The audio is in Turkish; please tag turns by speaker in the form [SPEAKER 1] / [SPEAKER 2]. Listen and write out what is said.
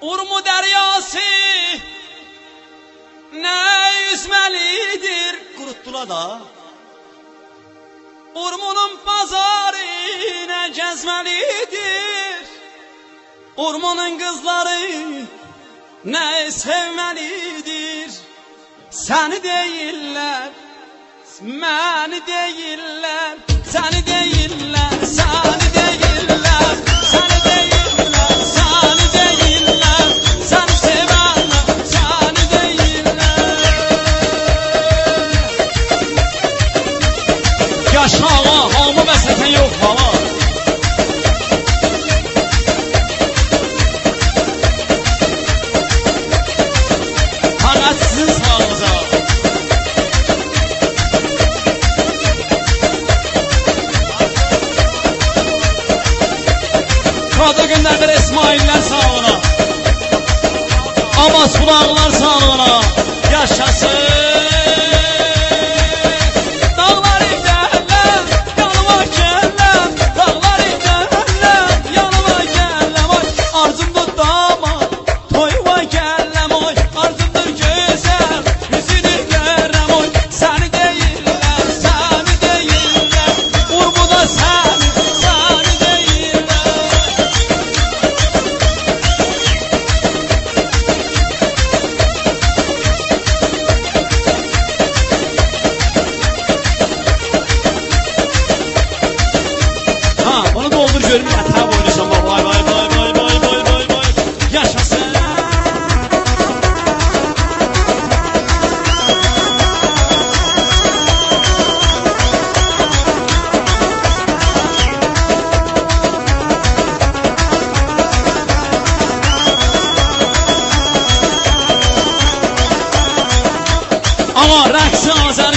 [SPEAKER 1] Urmu deryası ne yüzmelidir? Kuruttular da. Urmunun pazarı ne gezmelidir? Urmunun kızları ne sevmelidir? Seni değiller, beni değiller, seni değiller, seni değiller, seni değiller, seni değiller, seni sevenler, seni değiller. Yaşa ağa, hamı bəsətən yox hala. Fəqət sizin sağlığınıza. Kada günlərdir İsmaillər sağlığına, Abbas Bulağlar sağlığına. Yaşasın. Dağları gəllər, yanıma gəllər, dağları gəllər, yanıma gəllər. Oy, arzumdur damat, toyuma gəllər. Oy, arzumdur gözəl, yüzünü görəm. Oy, səni deyirlər, səni deyirlər, Urmuda səni, səni deyirlər. Ha, onu doldur görüm, ətraf oynayacağım. Vay vay vay vay vay vay vay vay. Yaşasın. Ama rəqsi azə